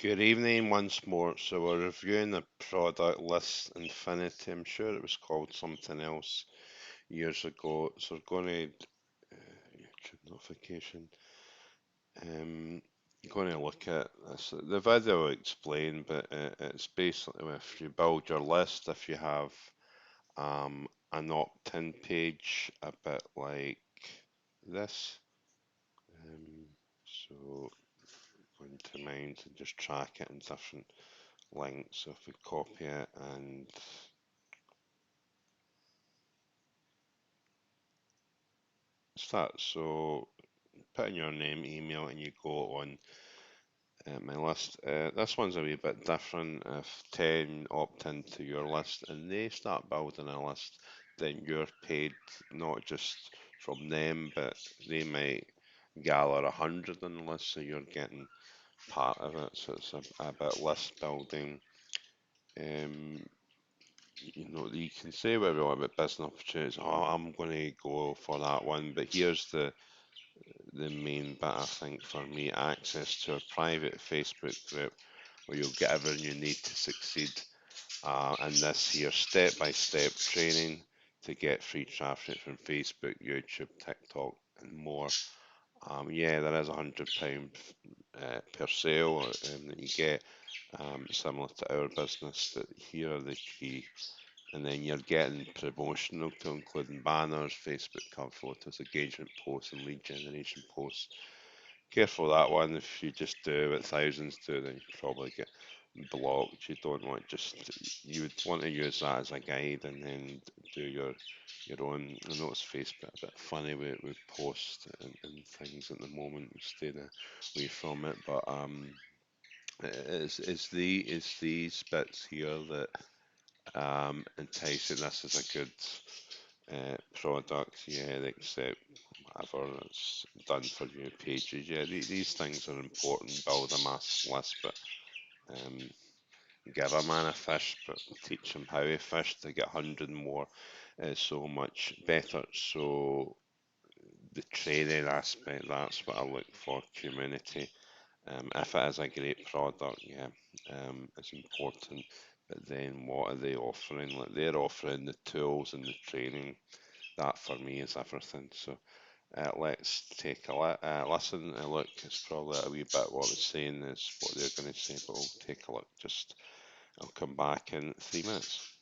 Good evening once more. So we're reviewing the product List Infinity. I'm sure it was called something else years ago. So we're going to YouTube notification. Um, going to look at this. The video will explain, but it's basically if you build your list, if you have an opt-in page, a bit like this. Um, so go into Mind and just track it in different link. So if we copy it and start, so put in your name, email, and you go on my list. This one's a wee bit different. If 10 opt into your list and they start building a list, then you're paid not just from them, but they might gather 100 on the list, so you're getting part of it. So it's a bit list building. Um, you can say whatever you want about business opportunities. Oh, I'm going to go for that one, but here's the main bit I think for me: access to a private Facebook group where you'll get everything you need to succeed. And this here step-by-step training to get free traffic from Facebook, YouTube, TikTok, and more. Yeah, there is £100 per sale that you get, similar to our business, but here are the key. And then you're getting promotional to including banners, Facebook cover photos, engagement posts, and lead generation posts. Careful that one. If you just do what thousands do, then you probably get blocked. You don't want just you would want to use that as a guide and then do your own. I know it's Facebook a bit funny with posts and things at the moment. We stayed away from it, but it's these bits here that enticing. This is a good product, yeah, except whatever it's done for you, pages. Yeah, these things are important. Build a mass list, but um, give a man a fish, but teach him how to fish to get 100 more is so much better. So the training aspect, that's what I look for, community. If it is a great product, yeah, it's important. But then what are they offering? Like they're offering the tools and the training. That for me is everything. So let's take a listen. Look, it's probably a wee bit what it's saying is what they're going to say, but we'll take a look. I'll come back in 3 minutes.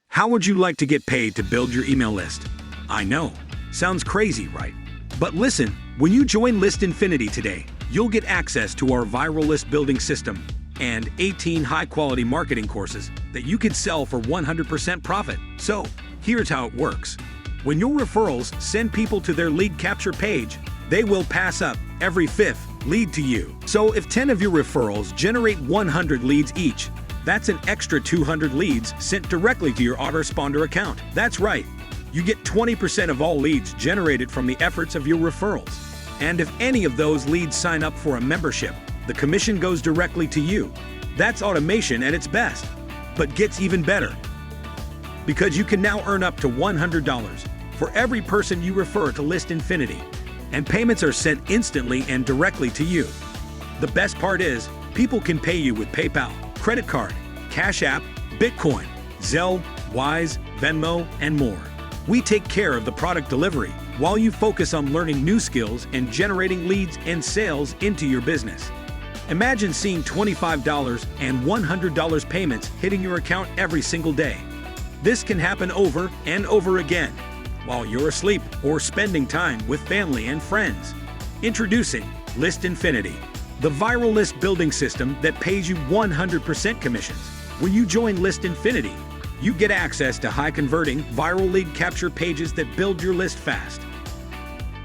How would you like to get paid to build your email list? I know, sounds crazy, right? But listen, when you join List Infinity today, you'll get access to our viral list building system and 18 high-quality marketing courses that you could sell for 100% profit. So, here's how it works. When your referrals send people to their lead capture page, they will pass up every fifth lead to you. So if 10 of your referrals generate 100 leads each, that's an extra 200 leads sent directly to your autoresponder account. That's right. You get 20% of all leads generated from the efforts of your referrals. And if any of those leads sign up for a membership, the commission goes directly to you. That's automation at its best, but gets even better. Because you can now earn up to $100 for every person you refer to List Infinity, and payments are sent instantly and directly to you. The best part is, people can pay you with PayPal, credit card, Cash App, Bitcoin, Zelle, Wise, Venmo, and more. We take care of the product delivery while you focus on learning new skills and generating leads and sales into your business. Imagine seeing $25 and $100 payments hitting your account every single day. This can happen over and over again while you're asleep or spending time with family and friends. Introducing List Infinity, the viral list building system that pays you 100% commissions. When you join List Infinity, you get access to high-converting viral lead capture pages that build your list fast.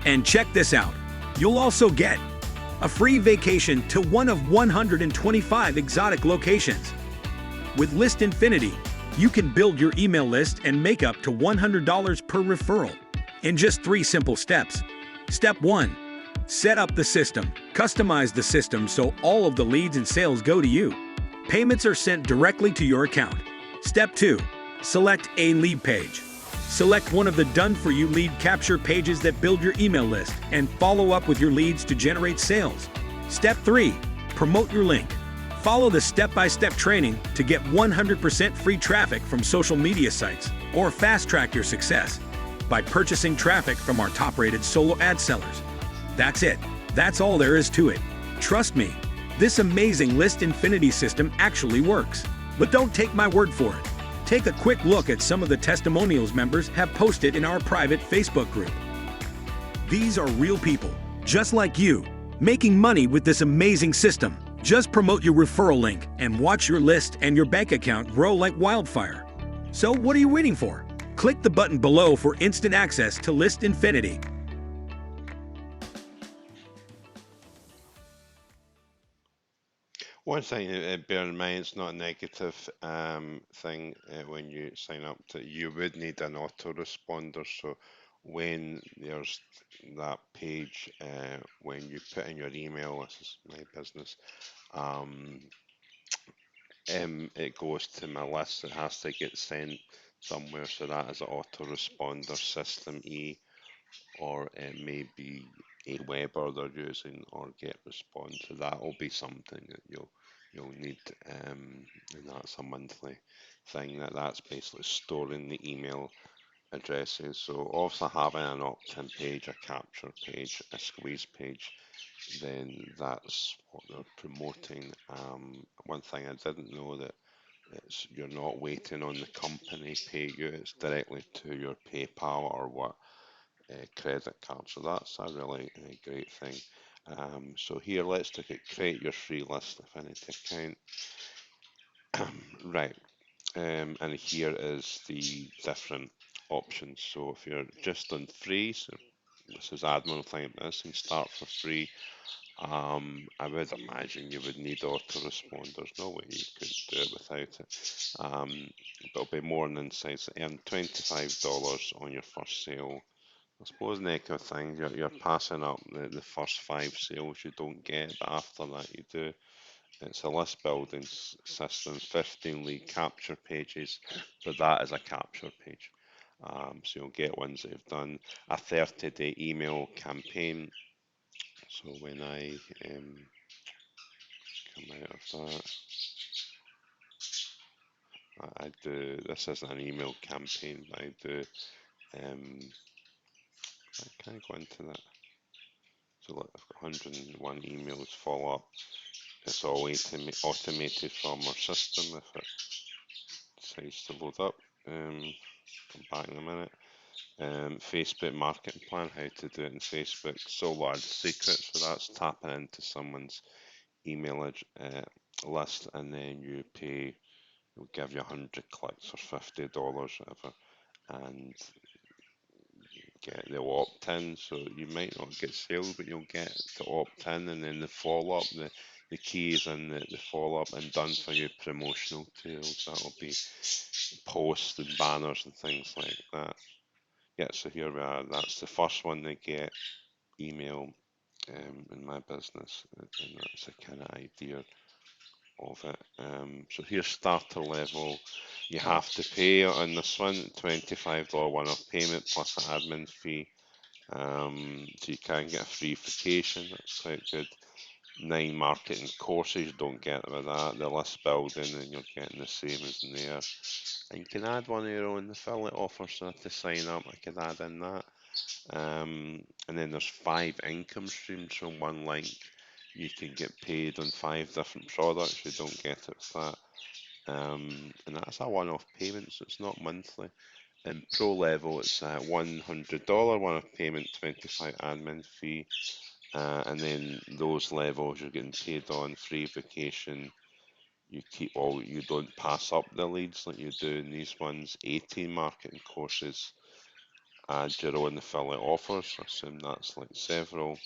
And check this out, you'll also get a free vacation to one of 125 exotic locations. With List Infinity, you can build your email list and make up to $100 per referral in just 3 simple steps. Step 1. Set up the system. Customize the system so all of the leads and sales go to you. Payments are sent directly to your account. Step 2. Select a lead page. Select one of the done-for-you lead capture pages that build your email list and follow up with your leads to generate sales. Step 3. Promote your link. Follow the step-by-step training to get 100% free traffic from social media sites or fast-track your success by purchasing traffic from our top-rated solo ad sellers. That's it. That's all there is to it. Trust me, this amazing List Infinity system actually works. But don't take my word for it. Take a quick look at some of the testimonials members have posted in our private Facebook group. These are real people, just like you, making money with this amazing system. Just promote your referral link and watch your list and your bank account grow like wildfire. So what are you waiting for? Click the button below for instant access to List Infinity. One thing to bear in mind, it's not a negative thing when you sign up to, you would need an autoresponder. So when there's that page, when you put in your email, this is my business, um, it goes to my list. It has to get sent somewhere. So that is an autoresponder system E, or it may be a Weber they're using, or get respond. So that'll be something that you'll need, and that's a monthly thing. That's basically storing the email addresses. So also having an opt-in page, a capture page, a squeeze page, then that's what they're promoting. One thing I didn't know, that you're not waiting on the company pay you; it's directly to your PayPal or what, credit card. So that's a really great thing. So here, let's look at create your free list affinity account. Right, and here is the different options. So if you're just on free, so this is admin thing, this and start for free. I would imagine you would need autorespond. There's no way you could do it without it. But it'll be more than insights. Earn $25 on your first sale. I suppose the echo thing, you're passing up the first five sales you don't get, but after that you do. It's a list building system, 15 lead capture pages, but that is a capture page. So you'll get ones that have done a 30-day email campaign. So when I come out of that, I do, this isn't an email campaign, but I do, I can go into that. So look, I've got 101 emails follow up. It's all automated from our system if it decides to load up. Come back in a minute. Facebook marketing plan, how to do it in Facebook. So large secret, so that's tapping into someone's email list, and then you pay. It'll give you 100 clicks or $50, whatever, and they'll opt in. So you might not get sales, but you'll get to opt in, and then the follow up, the keys and the follow up and done for you promotional tools. That'll be posts and banners and things like that. Yeah, so here we are. That's the first one they get, email, in my business, and that's a kind of idea of it. So here's starter level. You have to pay on this one, $25 one-off payment plus an admin fee. So you can get a free vacation. That's quite good. 9 marketing courses, don't get with that. The list building, and you're getting the same as in there. And you can add one of your own affiliate offers, so to sign up, I could add in that. And then there's 5 income streams from one link. You can get paid on 5 different products. You don't get it with that. And that's a one-off payment, so it's not monthly. In pro level, it's a $100 one-off payment, 25 admin fee. And then those levels you're getting paid on free vacation. You keep all, you don't pass up the leads like you do in these ones. 18 marketing courses, add your own affiliate offers. I assume that's like several.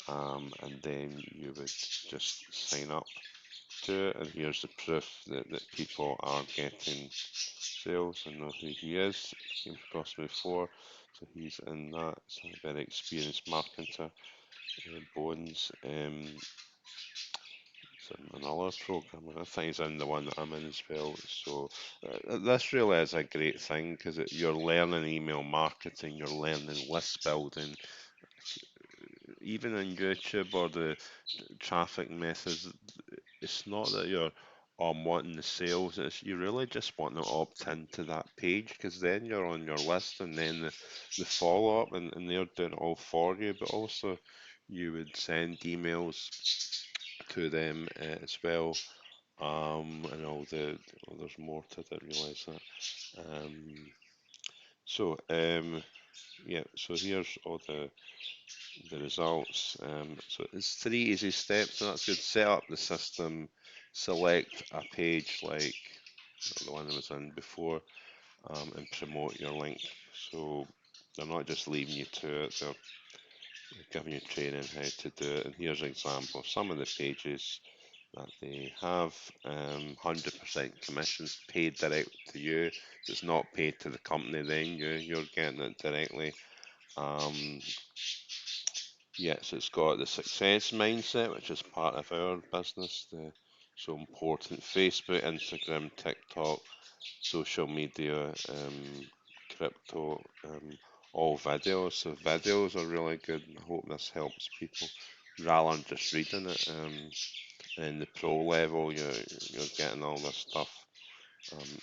And then you would just sign up to it. And here's the proof that people are getting sales. I know who he is. Came across me before. So he's in that. So a very experienced marketer. Bones. Another program. I think he's in the one that I'm in as well. So this really is a great thing because you're learning email marketing, you're learning list building, even on YouTube or the traffic methods. it's not that you're wanting the sales. It's you really just want to opt into that page because then you're on your list, and then the follow up, and they're doing it all for you. But also, you would send emails to them as well. And all there's more to it. Realize that. Yeah. So here's all the results. So it's 3 easy steps, and that's good. Set up the system, select a page like the one I was in before, and promote your link. So they're not just leaving you to it, they're giving you training how to do it. And here's an example of some of the pages that they have. 100% commissions paid direct to you. It's not paid to the company, then you're getting it directly. Um, Yes, it's got the success mindset, which is part of our business. The so important Facebook, Instagram, TikTok, social media, crypto, all videos. So videos are really good. I hope this helps people rather than just reading it. And the pro level, you're getting all this stuff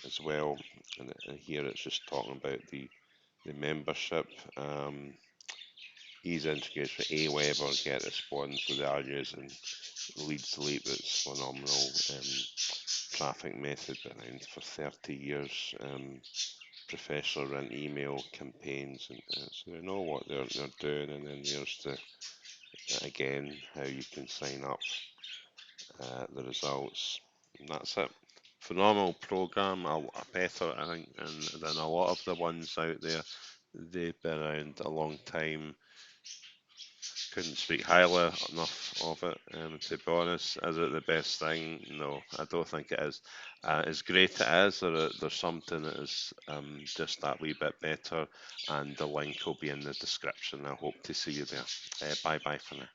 as well. And here it's just talking about the membership. Easy integration with Aweber or GetResponse, so they are using Lead Sleep. It's phenomenal traffic method, been around for 30 years. Professional run email campaigns, and so they know what they're doing. And then there's the again how you can sign up, the results, and that's it. Phenomenal program, better I think than a lot of the ones out there. They've been around a long time. Couldn't speak highly enough of it. To be honest, is it the best thing? No, I don't think it is. As great it is, there's something that is just that wee bit better, and the link will be in the description. I hope to see you there. Bye bye for now.